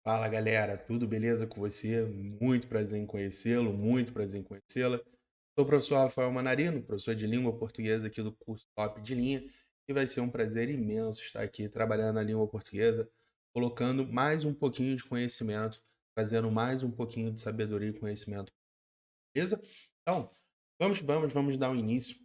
Fala galera, tudo beleza com você? Muito prazer em conhecê-lo, muito prazer em conhecê-la. Sou o professor Rafael Manarino, professor de língua portuguesa aqui do curso Top de Linha, e vai ser um prazer imenso estar aqui trabalhando a língua portuguesa, colocando mais um pouquinho de conhecimento, trazendo mais um pouquinho de sabedoria e conhecimento, beleza? Então, vamos dar um início.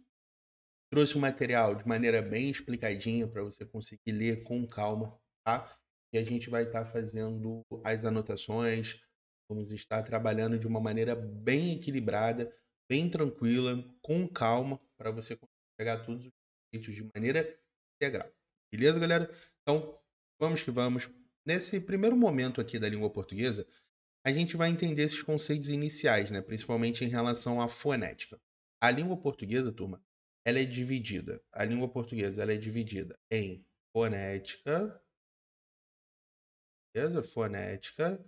Trouxe o material de maneira bem explicadinha para você conseguir ler com calma, tá? E a gente vai estar fazendo as anotações, vamos estar trabalhando de uma maneira bem equilibrada, bem tranquila, com calma, para você conseguir pegar todos os conceitos de maneira integral. Beleza, galera? Então, vamos que vamos. Nesse primeiro momento aqui da língua portuguesa, a gente vai entender esses conceitos iniciais, né? Principalmente em relação à fonética. A língua portuguesa, turma, ela é dividida. A língua portuguesa ela é dividida em fonética, beleza? Fonética,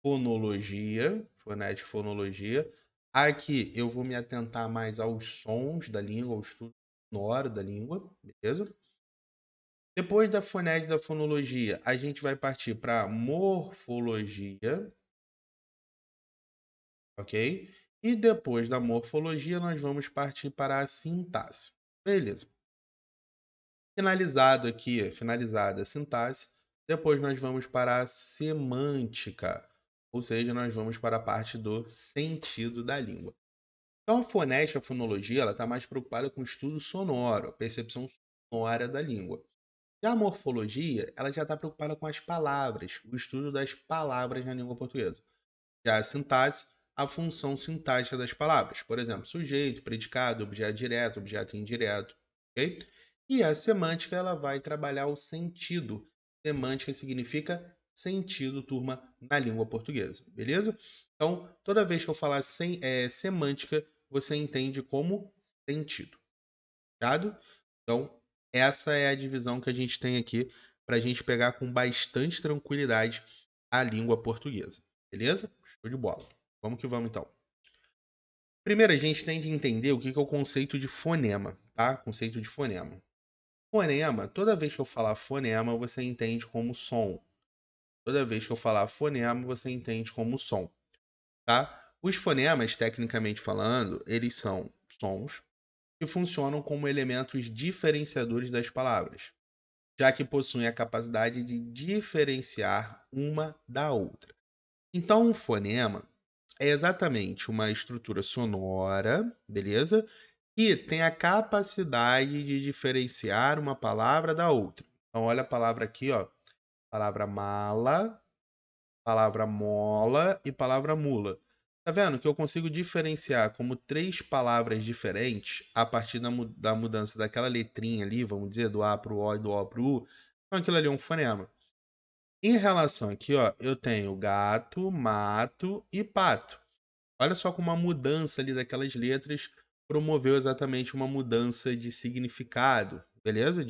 fonologia, fonética e fonologia. Aqui eu vou me atentar mais aos sons da língua, ao estudo sonoro da língua, beleza? Depois da fonética e da fonologia, a gente vai partir para morfologia, ok? E depois da morfologia, nós vamos partir para a sintaxe. Beleza. Finalizada a sintaxe, depois nós vamos para a semântica, ou seja, nós vamos para a parte do sentido da língua. Então, a fonética, a fonologia, ela está mais preocupada com o estudo sonoro, a percepção sonora da língua. Já a morfologia, ela já está preocupada com as palavras, o estudo das palavras na língua portuguesa. Já a sintaxe, a função sintática das palavras. Por exemplo, sujeito, predicado, objeto direto, objeto indireto, ok? E a semântica, ela vai trabalhar o sentido. Semântica significa sentido, turma, na língua portuguesa, beleza? Então, toda vez que eu falar semântica, você entende como sentido, certo? Então, essa é a divisão que a gente tem aqui para a gente pegar com bastante tranquilidade a língua portuguesa, beleza? Show de bola. Vamos que vamos então. Primeiro, a gente tem de entender o que é o conceito de fonema, tá? Conceito de fonema. Fonema, toda vez que eu falar fonema, você entende como som. Toda vez que eu falar fonema, você entende como som, tá? Os fonemas, tecnicamente falando, eles são sons que funcionam como elementos diferenciadores das palavras, já que possuem a capacidade de diferenciar uma da outra. Então, um fonema é exatamente uma estrutura sonora, beleza? Que tem a capacidade de diferenciar uma palavra da outra. Então, olha a palavra aqui, ó. Palavra mala, palavra mola e palavra mula. Tá vendo que eu consigo diferenciar como três palavras diferentes a partir da mudança daquela letrinha ali, vamos dizer, do A para o O e do O para o U? Então, aquilo ali é um fonema. Em relação aqui, ó, eu tenho gato, mato e pato. Olha só como a mudança ali daquelas letras promoveu exatamente uma mudança de significado, beleza?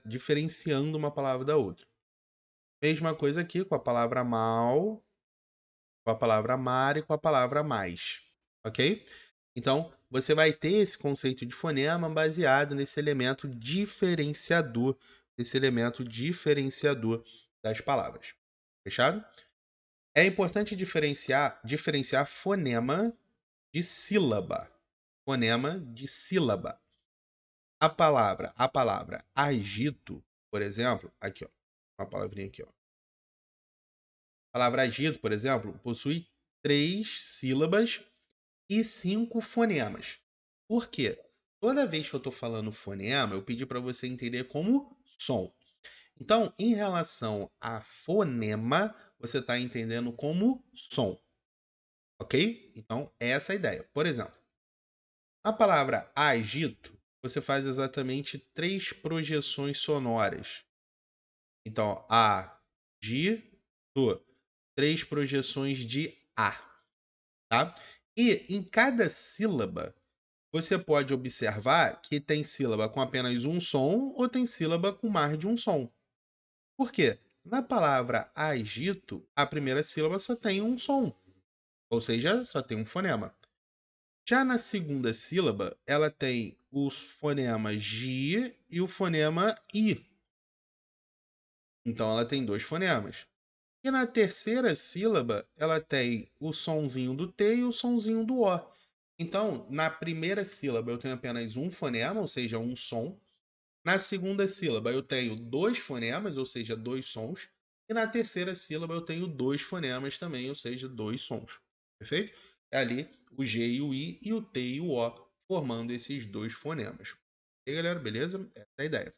Diferenciando uma palavra da outra. Mesma coisa aqui com a palavra mal, com a palavra amar e com a palavra mais, ok? Então, você vai ter esse conceito de fonema baseado nesse elemento diferenciador das palavras. Fechado? É importante diferenciar fonema de sílaba. Fonema de sílaba. A palavra agito, por exemplo, aqui, ó, uma palavrinha aqui, ó. A palavra agito, por exemplo, possui 3 sílabas e 5 fonemas. Por quê? Toda vez que eu estou falando fonema, eu pedi para você entender como som. Então, em relação a fonema, você está entendendo como som, ok? Então, essa é a ideia. Por exemplo, a palavra agito, você faz exatamente 3 projeções sonoras. Então, agito, 3 projeções de a, tá? E em cada sílaba, você pode observar que tem sílaba com apenas um som ou tem sílaba com mais de um som. Por quê? Na palavra agito, a primeira sílaba só tem um som, ou seja, só tem um fonema. Já na segunda sílaba, ela tem o fonema gi e o fonema i. Então ela tem 2 fonemas. E na terceira sílaba, ela tem o sonzinho do T e o sonzinho do O. Então, na primeira sílaba eu tenho apenas um fonema, ou seja, um som. Na segunda sílaba eu tenho dois fonemas, ou seja, dois sons. E na terceira sílaba eu tenho dois fonemas também, ou seja, dois sons. Perfeito? É ali o G e o I e o T e o O, formando esses dois fonemas. E aí, galera, beleza? Essa é a ideia.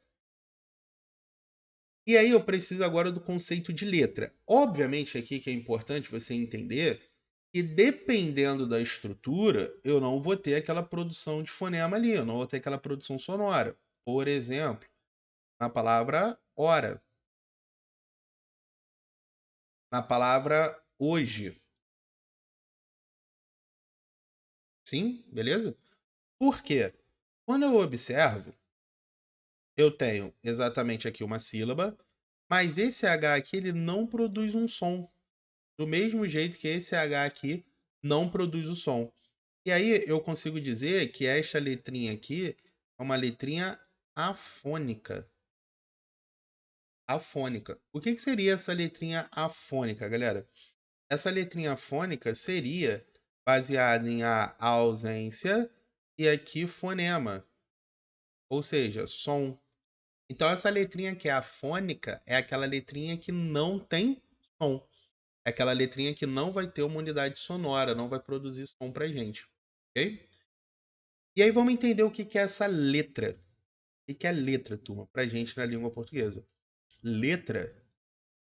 E aí eu preciso agora do conceito de letra. Obviamente aqui que é importante você entender que dependendo da estrutura, eu não vou ter aquela produção de fonema ali, eu não vou ter aquela produção sonora. Por exemplo, na palavra hora, na palavra hoje. Sim? Beleza? Por quê? Quando eu observo, eu tenho exatamente aqui uma sílaba, mas esse H aqui ele não produz um som. Do mesmo jeito que esse H aqui não produz o som. E aí eu consigo dizer que esta letrinha aqui é uma letrinha afônica. Afônica. O que seria essa letrinha afônica, galera? Essa letrinha afônica seria baseada em a ausência e aqui fonema, ou seja, som. Então essa letrinha que é afônica é aquela letrinha que não tem som. É aquela letrinha que não vai ter uma unidade sonora, não vai produzir som pra gente, ok? E aí vamos entender o que que é essa letra. O que que é letra, turma, pra gente na língua portuguesa? Letra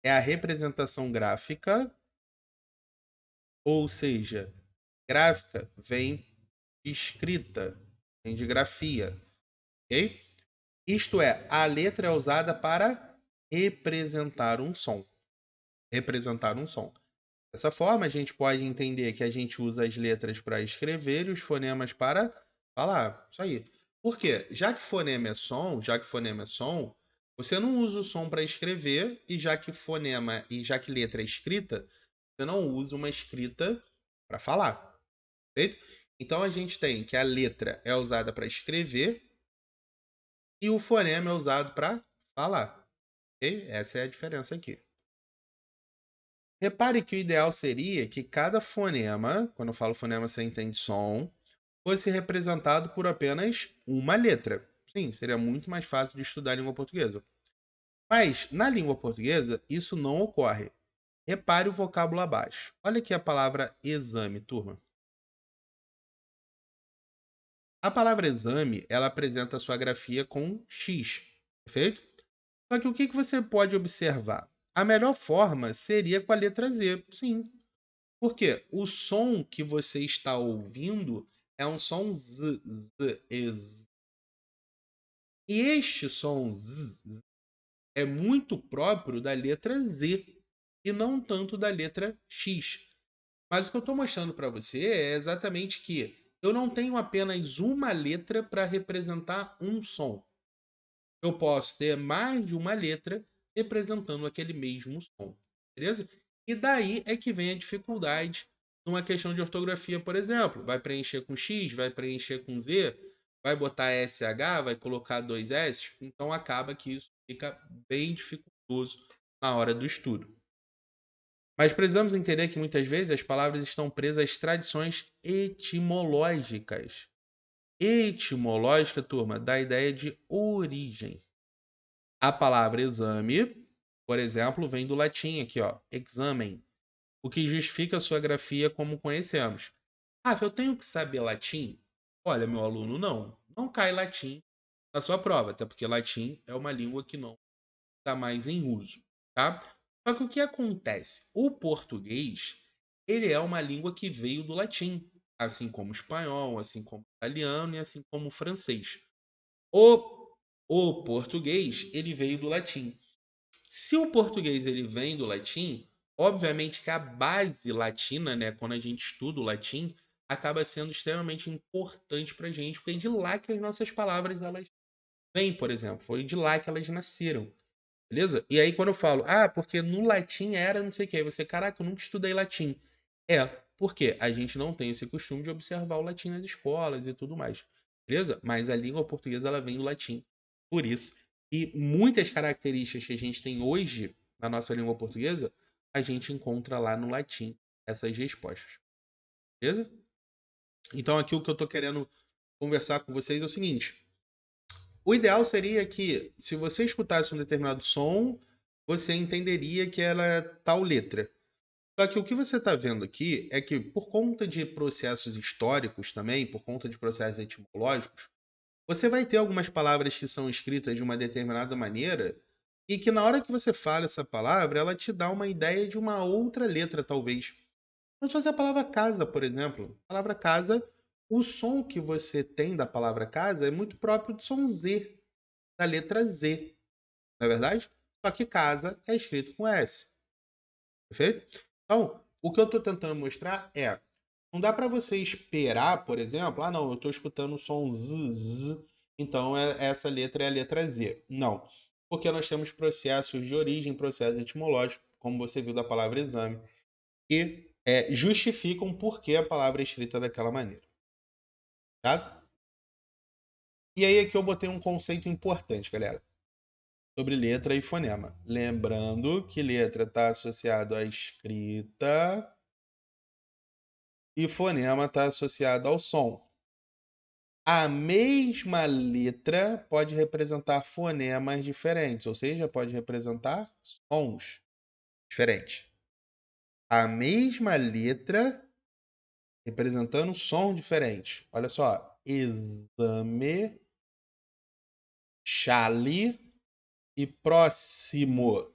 é a representação gráfica, ou seja, gráfica vem de escrita, vem de grafia, ok? Isto é, a letra é usada para representar um som. Representar um som. Dessa forma, a gente pode entender que a gente usa as letras para escrever e os fonemas para falar. Isso aí. Por quê? Já que fonema é som, você não usa o som para escrever, e já que fonema e já que letra é escrita, você não usa uma escrita para falar. Perfeito? Então a gente tem que a letra é usada para escrever e o fonema é usado para falar. Ok? Essa é a diferença aqui. Repare que o ideal seria que cada fonema, quando eu falo fonema, você entende som, fosse representado por apenas uma letra. Sim, seria muito mais fácil de estudar a língua portuguesa. Mas, na língua portuguesa, isso não ocorre. Repare o vocábulo abaixo. Olha aqui a palavra exame, turma. A palavra exame, ela apresenta a sua grafia com X, perfeito? Só que o que você pode observar? A melhor forma seria com a letra Z, sim. Porque o som que você está ouvindo é um som Z, Z, Z. E este som Z é muito próprio da letra Z e não tanto da letra X. Mas o que eu estou mostrando para você é exatamente que eu não tenho apenas uma letra para representar um som. Eu posso ter mais de uma letra representando aquele mesmo som, beleza? E daí é que vem a dificuldade numa questão de ortografia, por exemplo. Vai preencher com X, vai preencher com Z, vai botar SH, vai colocar dois S, então acaba que isso fica bem dificultoso na hora do estudo. Mas precisamos entender que muitas vezes as palavras estão presas às tradições etimológicas. Etimológica, turma, dá a ideia de origem. A palavra exame, por exemplo, vem do latim aqui, ó, examen, o que justifica a sua grafia como conhecemos. Ah, eu tenho que saber latim? Olha, meu aluno, não cai latim na sua prova, até porque latim é uma língua que não está mais em uso, tá? Só que o que acontece? O português, ele é uma língua que veio do latim, assim como o espanhol, assim como o italiano e assim como o francês. O, o português, ele veio do latim. Se o português ele vem do latim, obviamente que a base latina, né, quando a gente estuda o latim, acaba sendo extremamente importante para a gente, porque é de lá que as nossas palavras elas vêm, por exemplo, foi de lá que elas nasceram, beleza? E aí quando eu falo, ah, porque no latim era não sei o que, aí você, caraca, eu nunca estudei latim. É, porque a gente não tem esse costume de observar o latim nas escolas e tudo mais, beleza? Mas a língua portuguesa ela vem do latim, por isso. E muitas características que a gente tem hoje na nossa língua portuguesa a gente encontra lá no latim essas respostas, beleza? Então aqui o que eu estou querendo conversar com vocês é o seguinte: o ideal seria que, se você escutasse um determinado som, você entenderia que era tal letra. Só que o que você está vendo aqui é que, por conta de processos históricos também, por conta de processos etimológicos, você vai ter algumas palavras que são escritas de uma determinada maneira e que, na hora que você fala essa palavra, ela te dá uma ideia de uma outra letra, talvez. Então, se fosse a palavra casa, por exemplo. A palavra casa, o som que você tem da palavra casa é muito próprio do som Z, da letra Z, não é verdade? Só que casa é escrito com S, perfeito? Então, o que eu estou tentando mostrar é, não dá para você esperar, por exemplo, não, eu estou escutando o som Z, então essa letra é a letra Z. Não, porque nós temos processos de origem, processos etimológicos, como você viu da palavra exame, que justificam por que a palavra é escrita daquela maneira, tá? E aí aqui eu botei um conceito importante, galera, sobre letra e fonema. Lembrando que letra está associado à escrita e fonema está associado ao som. A mesma letra pode representar fonemas diferentes, ou seja, pode representar sons diferentes. A mesma letra representando som diferente. Olha só, exame, chale e próximo.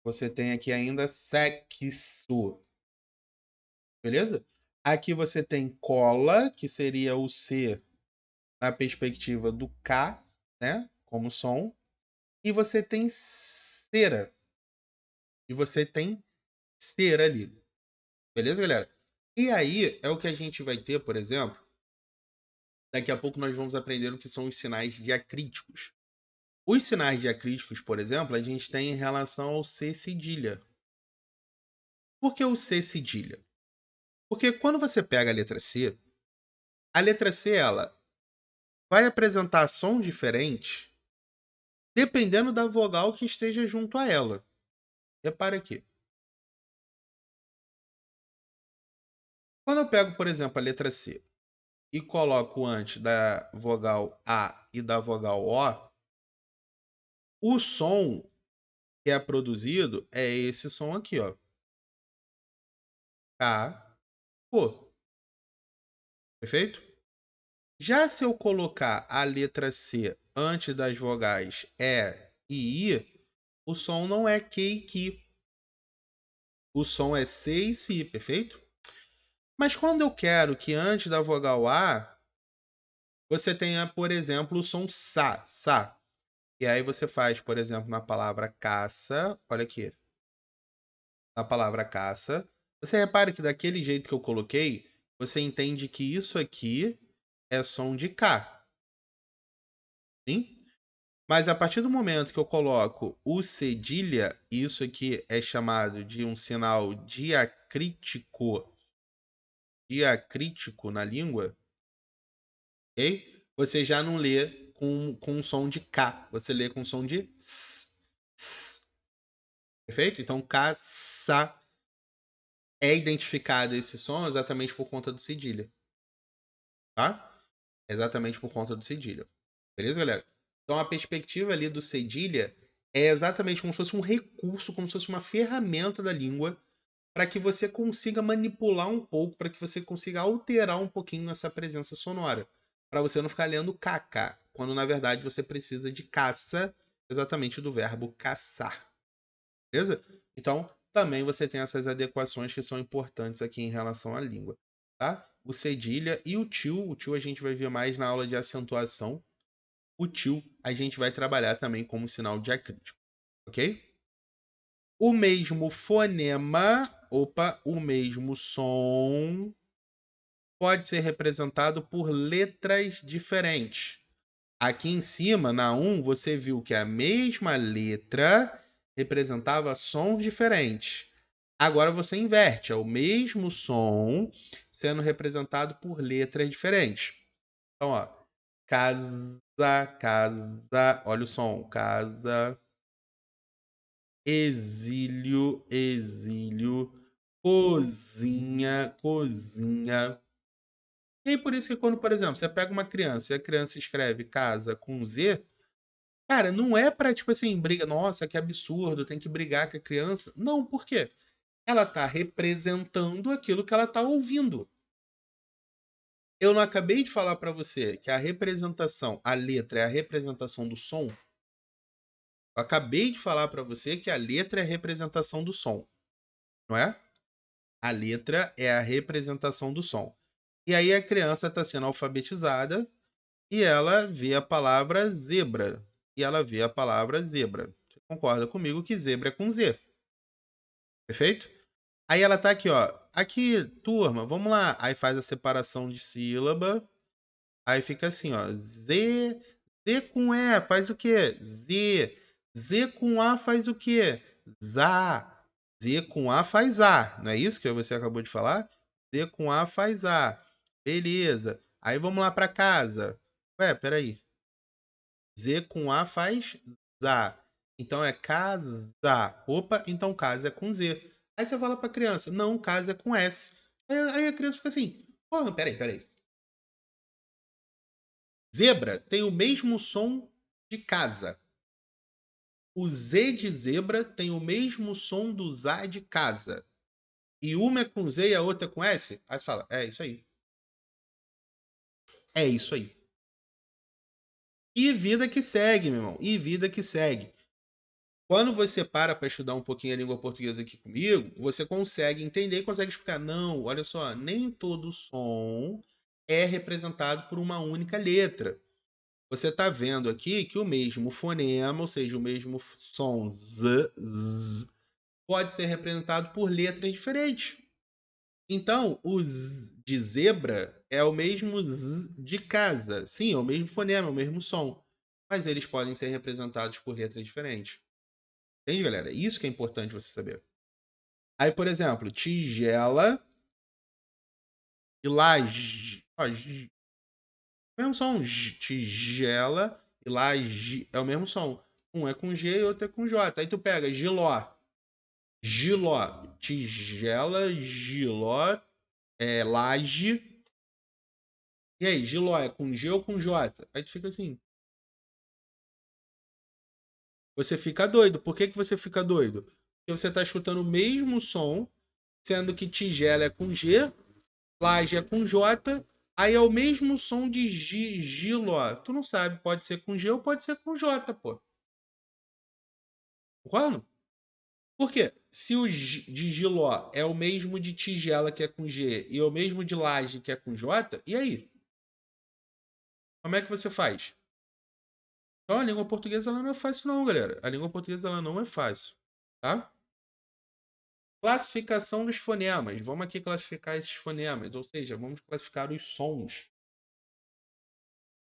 Você tem aqui ainda sexo, beleza? Aqui você tem cola, que seria o C na perspectiva do K, né, como som, e você tem cera, e você tem cera ali. Beleza, galera? E aí é o que a gente vai ter, por exemplo, daqui a pouco nós vamos aprender o que são os sinais diacríticos. Os sinais diacríticos, por exemplo, a gente tem em relação ao C cedilha. Por que o C cedilha? Porque quando você pega a letra C ela vai apresentar sons diferentes dependendo da vogal que esteja junto a ela. Repare aqui. Quando eu pego, por exemplo, a letra C e coloco antes da vogal A e da vogal O som que é produzido é esse som aqui, ó. K, pô. Perfeito? Já se eu colocar a letra C antes das vogais E e I, o som não é Q e Ki. O som é C e Si, perfeito? Mas quando eu quero que antes da vogal A, você tenha, por exemplo, o som Sa. E aí você faz, por exemplo, na palavra caça, olha aqui, na palavra caça, você repara que daquele jeito que eu coloquei, você entende que isso aqui é som de K, sim? Mas a partir do momento que eu coloco o cedilha, isso aqui é chamado de um sinal diacrítico na língua, ok? Você já não lê com um som de K, você lê com som de S. Perfeito? Então, caça é identificado esse som exatamente por conta do cedilha, tá? Exatamente por conta do cedilha. Beleza, galera? Então, a perspectiva ali do cedilha é exatamente como se fosse um recurso, como se fosse uma ferramenta da língua para que você consiga manipular um pouco, para que você consiga alterar um pouquinho essa presença sonora, para você não ficar lendo caca, quando na verdade você precisa de caça, exatamente do verbo caçar. Beleza? Então, também você tem essas adequações que são importantes aqui em relação à língua, tá? O cedilha e o tio a gente vai ver mais na aula de acentuação. O tio a gente vai trabalhar também como sinal diacrítico, ok? O mesmo fonema, o mesmo som pode ser representado por letras diferentes. Aqui em cima, na 1, você viu que a mesma letra representava sons diferentes. Agora você inverte, é o mesmo som sendo representado por letras diferentes. Então, ó, casa, casa, olha o som, casa, exílio, exílio, cozinha, cozinha. E aí por isso que quando, por exemplo, você pega uma criança e a criança escreve casa com Z, cara, não é pra, tipo assim, briga, nossa, que absurdo, tem que brigar com a criança. Não, por quê? Ela tá representando aquilo que ela tá ouvindo. Eu não acabei de falar pra você que a representação, a letra é a representação do som? Eu acabei de falar pra você que a letra é a representação do som, não é? A letra é a representação do som. E aí a criança está sendo alfabetizada e ela vê a palavra zebra. E ela vê a palavra zebra. Você concorda comigo que zebra é com Z, perfeito? Aí ela tá aqui, ó. Aqui, turma, vamos lá. Aí faz a separação de sílaba. Aí fica assim, ó. Z, Z com E faz o quê? Z. Z com A faz o quê? Zá. Z com A faz A. Não é isso que você acabou de falar? Z com A faz A. Beleza. Aí vamos lá para casa. Ué, peraí. Z com A faz Zá. Então é casa. Opa, então casa é com Z. Aí você fala pra criança, não, casa é com S. Aí a criança fica assim, porra, peraí. Zebra tem o mesmo som de casa. O Z de zebra tem o mesmo som do ZA de casa. E uma é com Z e a outra é com S? Aí você fala, é isso aí. É isso aí. E vida que segue, meu irmão. E vida que segue. Quando você para estudar um pouquinho a língua portuguesa aqui comigo, você consegue entender e consegue explicar. Não, olha só, nem todo som é representado por uma única letra. Você está vendo aqui que o mesmo fonema, ou seja, o mesmo som z, pode ser representado por letras diferentes. Então, o z de zebra é o mesmo z de casa. Sim, é o mesmo fonema, é o mesmo som. Mas eles podem ser representados por letras diferentes. Entende, galera? Isso que é importante você saber. Aí, por exemplo, tigela e laje. Ó, mesmo som. Tigela e laje é o mesmo som. Um é com G e outro é com J. Aí tu pega giló. Giló. Tigela, giló, laje. E aí, giló é com G ou com J? Aí tu fica assim. Você fica doido. Por que que você fica doido? Porque você tá escutando o mesmo som, sendo que tigela é com G, laje é com J, aí é o mesmo som de giló. Tu não sabe, pode ser com G ou pode ser com J, pô. Concorda? Por quê? Se o de giló é o mesmo de tigela, que é com G, e é o mesmo de laje, que é com J, e aí? Como é que você faz? Então, a língua portuguesa ela não é fácil não, galera. A língua portuguesa ela não é fácil, tá? Classificação dos fonemas. Vamos aqui classificar esses fonemas, ou seja, vamos classificar os sons,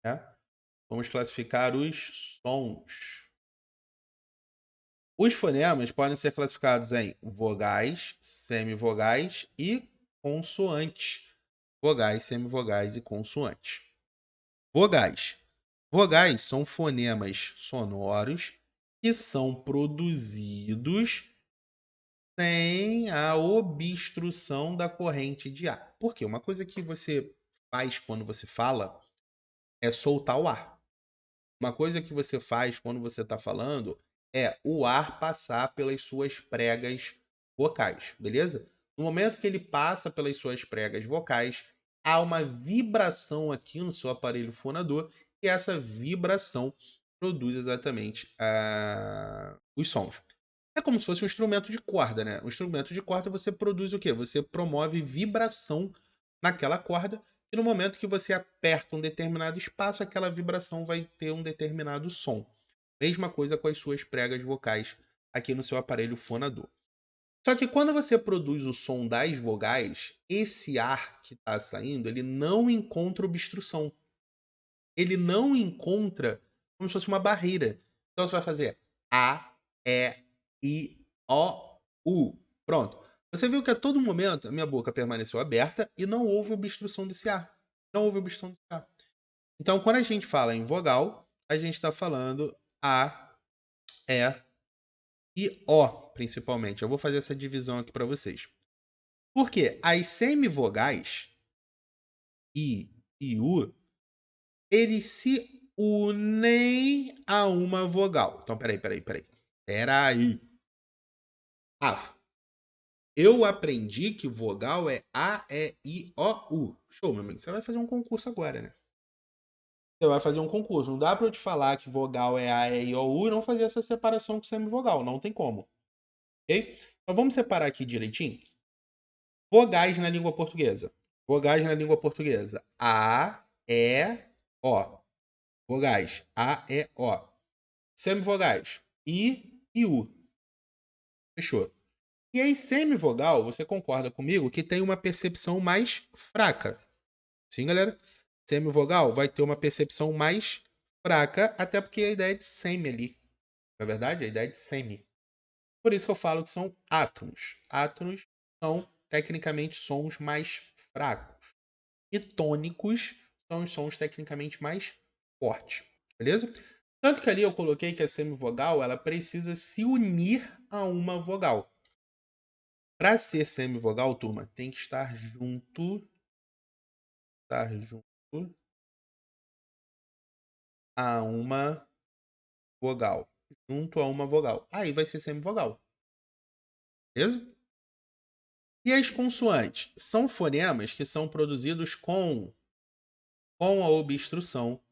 né? Vamos classificar os sons. Os fonemas podem ser classificados em vogais, semivogais e consoantes. Vogais, semivogais e consoantes. Vogais. Vogais são fonemas sonoros que são produzidos sem a obstrução da corrente de ar. Por quê? Uma coisa que você faz quando você fala é soltar o ar. Uma coisa que você faz quando você está falando é o ar passar pelas suas pregas vocais, beleza? No momento que ele passa pelas suas pregas vocais, há uma vibração aqui no seu aparelho fonador e essa vibração produz exatamente os sons. É como se fosse um instrumento de corda, né? Um instrumento de corda você produz o quê? Você promove vibração naquela corda e no momento que você aperta um determinado espaço, aquela vibração vai ter um determinado som. Mesma coisa com as suas pregas vocais aqui no seu aparelho fonador. Só que quando você produz o som das vogais, esse ar que está saindo, ele não encontra obstrução. Ele não encontra como se fosse uma barreira. Então você vai fazer A, E, I, O, U. Pronto. Você viu que a todo momento a minha boca permaneceu aberta e não houve obstrução desse ar. Não houve obstrução desse ar. Então, quando a gente fala em vogal, a gente está falando A, E, e O, principalmente. Eu vou fazer essa divisão aqui para vocês. Porque as semivogais, I e U, eles se unem a uma vogal. Então, peraí. Peraí. Rafa, eu aprendi que vogal é A, E, I, O, U. Show, meu amigo. Você vai fazer um concurso agora, né? Você vai fazer um concurso. Não dá para eu te falar que vogal é A, E, I, O, U e não fazer essa separação com semivogal. Não tem como. Ok? Então vamos separar aqui direitinho. Vogais na língua portuguesa. Vogais na língua portuguesa. A, E, O. Vogais. A, E, O. Semivogais. I e U. Fechou. E aí, semivogal, você concorda comigo que tem uma percepção mais fraca. Sim, galera? Semivogal vai ter uma percepção mais fraca, até porque a ideia é de semi ali. Na verdade, a ideia é de semi. Por isso que eu falo que são átonos. Átonos são, tecnicamente, sons mais fracos. E tônicos são os sons tecnicamente mais fortes. Beleza? Tanto que ali eu coloquei que a semivogal ela precisa se unir a uma vogal. Para ser semivogal, turma, tem que estar junto a uma vogal. Junto a uma vogal. Aí vai ser semivogal. Beleza? E as consoantes? São fonemas que são produzidos com a obstrução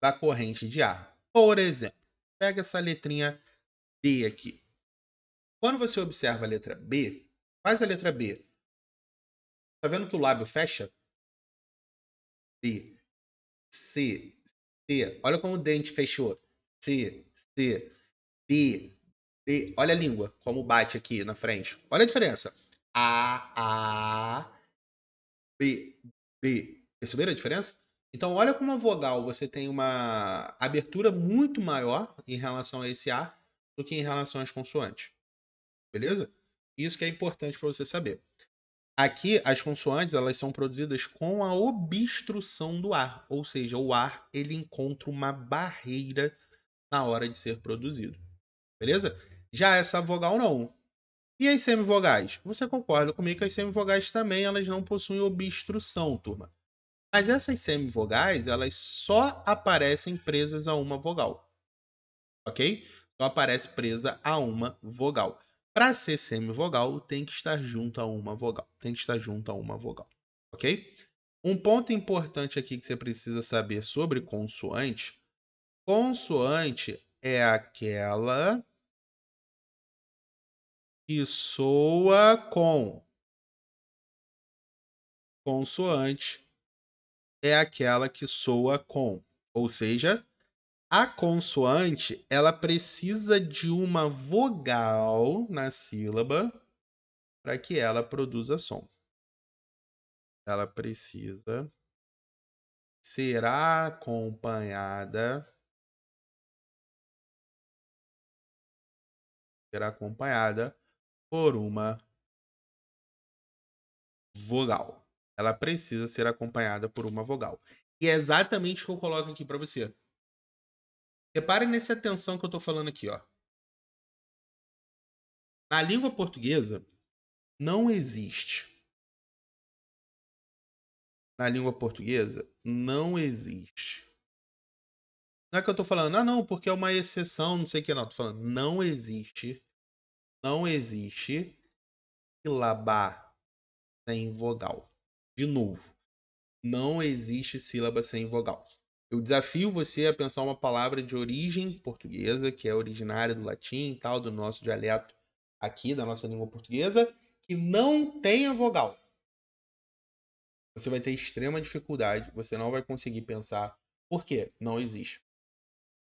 da corrente de ar. Por exemplo, pega essa letrinha B aqui. Quando você observa a letra B, faz a letra B. Tá vendo que o lábio fecha? B, C, C. Olha como o dente fechou. C, C, D, D. Olha a língua, como bate aqui na frente. Olha a diferença. A, B, B. Perceberam a diferença? Então, olha como a vogal você tem uma abertura muito maior em relação a esse A do que em relação às consoantes. Beleza? Isso que é importante para você saber. Aqui, as consoantes elas são produzidas com a obstrução do ar, ou seja, o ar ele encontra uma barreira na hora de ser produzido. Beleza? Já essa vogal não. E as semivogais? Você concorda comigo que as semivogais também elas não possuem obstrução, turma. Mas essas semivogais, elas só aparecem presas a uma vogal, ok? Só aparece presa a uma vogal. Para ser semivogal, tem que estar junto a uma vogal. Tem que estar junto a uma vogal, ok? Um ponto importante aqui que você precisa saber sobre consoante. Consoante é aquela que soa com. Consoante é aquela que soa com. Ou seja, a consoante, ela precisa de uma vogal na sílaba para que ela produza som. Ela precisa ser acompanhada por uma vogal. Ela precisa ser acompanhada por uma vogal. E é exatamente o que eu coloco aqui para você. Repare nessa atenção que eu estou falando aqui, ó. Na língua portuguesa, não existe. Na língua portuguesa, não existe. Não é que eu estou falando, ah, não, porque é uma exceção, não sei o que, não. Estou falando, não existe sílaba sem vogal. De novo, não existe sílaba sem vogal. Eu desafio você a pensar uma palavra de origem portuguesa, que é originária do latim e tal, do nosso dialeto aqui, da nossa língua portuguesa, que não tenha vogal. Você vai ter extrema dificuldade, você não vai conseguir pensar. Por quê? Não existe.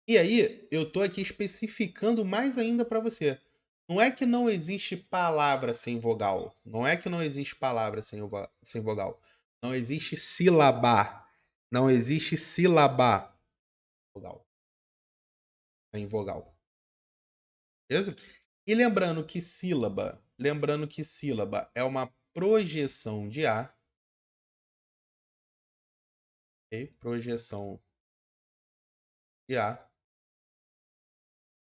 E aí, eu tô aqui especificando mais ainda para você. Não é que não existe palavra sem vogal. Não é que não existe palavra sem vogal. Não existe sílaba. Não existe sílaba vogal. Sem vogal. Beleza? E lembrando que sílaba é uma projeção de ar, ok? Projeção de ar.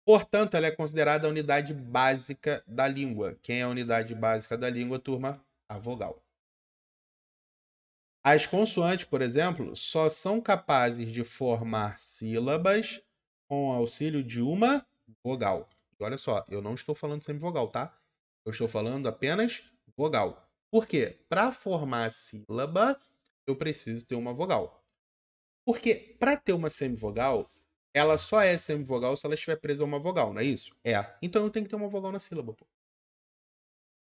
Portanto, ela é considerada a unidade básica da língua. Quem é a unidade básica da língua, turma? A vogal. As consoantes, por exemplo, só são capazes de formar sílabas com o auxílio de uma vogal. E olha só, eu não estou falando semivogal, tá? Eu estou falando apenas vogal. Por quê? Para formar sílaba, eu preciso ter uma vogal. Porque para ter uma semivogal, ela só é semivogal se ela estiver presa a uma vogal, não é isso? É. Então eu tenho que ter uma vogal na sílaba, pô.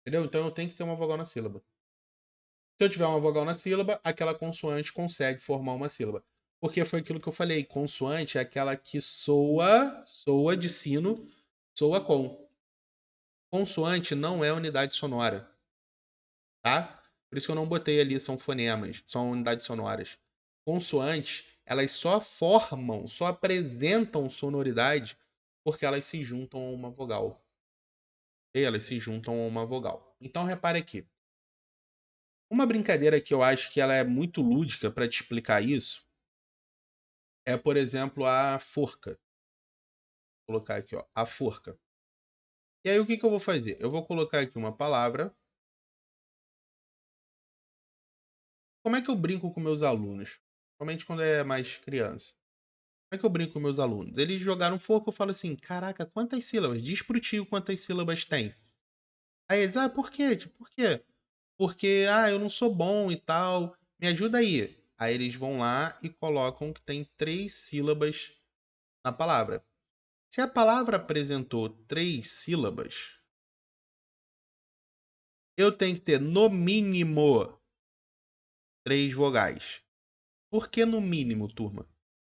Entendeu? Então eu tenho que ter uma vogal na sílaba. Se eu tiver uma vogal na sílaba, aquela consoante consegue formar uma sílaba. Porque foi aquilo que eu falei, consoante é aquela que soa de sino, soa com. Consoante não é unidade sonora, tá? Por isso que eu não botei ali, são fonemas, são unidades sonoras. Consoantes, elas só formam, só apresentam sonoridade porque elas se juntam a uma vogal. Ok? Elas se juntam a uma vogal. Então repare aqui. Uma brincadeira que eu acho que ela é muito lúdica para te explicar isso é, por exemplo, a forca. Vou colocar aqui, ó, a forca. E aí o que que eu vou fazer? Eu vou colocar aqui uma palavra. Como é que eu brinco com meus alunos? Principalmente quando é mais criança. Como é que eu brinco com meus alunos? Eles jogaram forca, eu falo assim: caraca, quantas sílabas? Diz pro tio quantas sílabas tem. Aí eles, por quê? Tipo, por quê? Porque, eu não sou bom e tal. Me ajuda aí. Aí eles vão lá e colocam que tem 3 sílabas na palavra. Se a palavra apresentou 3 sílabas, eu tenho que ter no mínimo 3 vogais. Por que no mínimo, turma?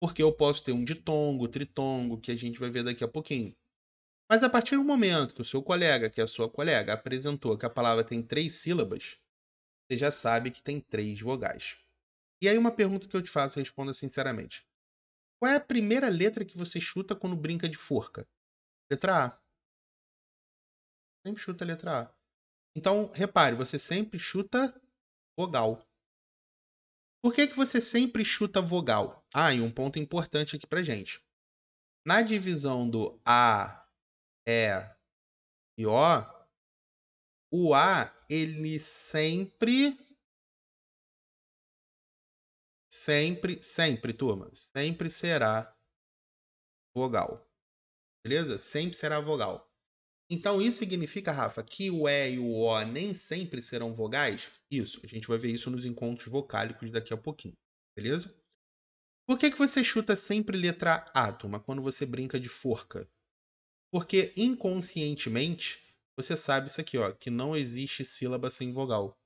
Porque eu posso ter um ditongo, tritongo, que a gente vai ver daqui a pouquinho. Mas a partir do momento que o seu colega, que é a sua colega, apresentou que a palavra tem 3 sílabas, você já sabe que tem 3 vogais. E aí uma pergunta que eu te faço, responda sinceramente. Qual é a primeira letra que você chuta quando brinca de forca? Letra A. Sempre chuta a letra A. Então, repare, você sempre chuta vogal. Por que que você sempre chuta vogal? E um ponto importante aqui pra gente. Na divisão do A, E e o A, ele sempre, turma, sempre será vogal. Beleza? Sempre será vogal. Então, isso significa, Rafa, que o E e o O nem sempre serão vogais? Isso, a gente vai ver isso nos encontros vocálicos daqui a pouquinho. Beleza? Por que que você chuta sempre letra A, turma, quando você brinca de forca? Porque inconscientemente você sabe isso aqui, ó, que não existe sílaba sem vogal.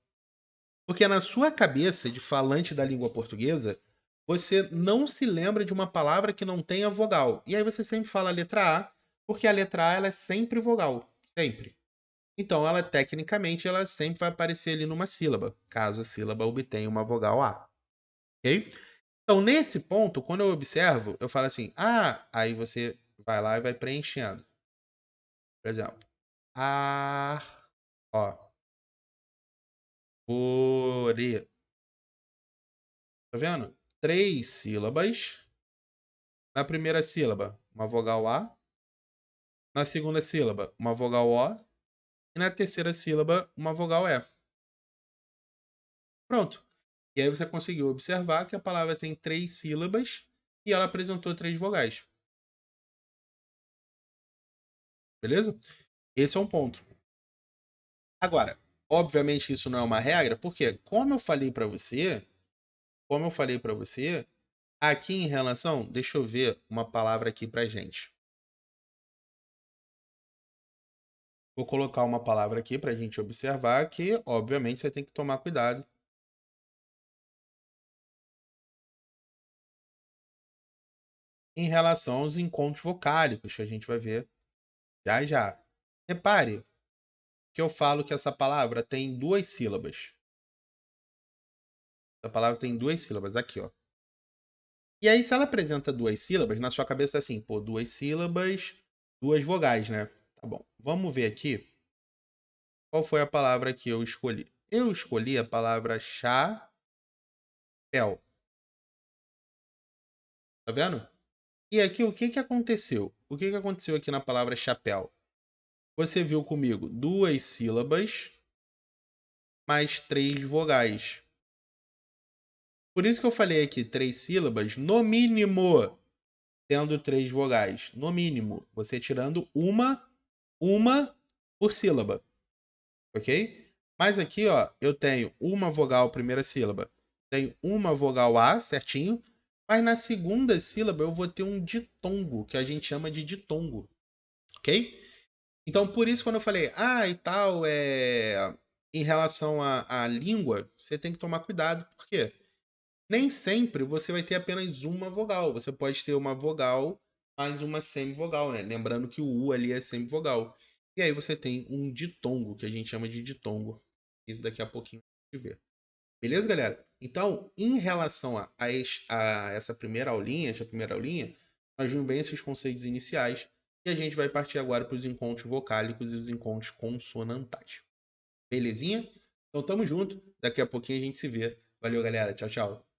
Porque na sua cabeça de falante da língua portuguesa, você não se lembra de uma palavra que não tenha vogal. E aí você sempre fala a letra A, porque a letra A ela é sempre vogal, sempre. Então ela tecnicamente ela sempre vai aparecer ali numa sílaba, caso a sílaba obtenha uma vogal A, ok? Então nesse ponto, quando eu observo, eu falo assim, aí você vai lá e vai preenchendo. Por exemplo, ar, ó, ore. Tá vendo? 3 sílabas. Na primeira sílaba, uma vogal A. Na segunda sílaba, uma vogal O. E na terceira sílaba, uma vogal E. Pronto. E aí você conseguiu observar que a palavra tem 3 sílabas e ela apresentou 3 vogais. Beleza? Esse é um ponto. Agora, obviamente isso não é uma regra, porque como eu falei para você, aqui em relação, deixa eu ver uma palavra aqui pra gente. Vou colocar uma palavra aqui pra gente observar que, obviamente, você tem que tomar cuidado em relação aos encontros vocálicos que a gente vai ver já já. Repare que eu falo que essa palavra tem 2 sílabas. Essa palavra tem 2 sílabas aqui, ó. E aí, se ela apresenta 2 sílabas, na sua cabeça tá assim, pô, 2 sílabas, 2 vogais, né? Tá bom. Vamos ver aqui qual foi a palavra que eu escolhi. Eu escolhi a palavra chapéu. Tá vendo? E aqui o que que aconteceu? o que que aconteceu aqui na palavra chapéu? Você viu comigo 2 sílabas mais 3 vogais. Por isso que eu falei aqui 3 sílabas, no mínimo, tendo 3 vogais. No mínimo, você tirando uma por sílaba, ok? Mas aqui, ó, eu tenho uma vogal primeira sílaba, tenho uma vogal A, certinho, mas na segunda sílaba eu vou ter um ditongo, que a gente chama de ditongo, ok? Então, por isso, quando eu falei, e tal, em relação à língua, você tem que tomar cuidado, por quê? Nem sempre você vai ter apenas uma vogal. Você pode ter uma vogal mais uma semivogal, né? Lembrando que o U ali é semivogal. E aí você tem um ditongo, que a gente chama de ditongo. Isso daqui a pouquinho a gente vê. Beleza, galera? Então, em relação a essa primeira aulinha, nós vimos bem esses conceitos iniciais e a gente vai partir agora para os encontros vocálicos e os encontros consonantais. Belezinha? Então, tamo junto. Daqui a pouquinho a gente se vê. Valeu, galera. Tchau, tchau.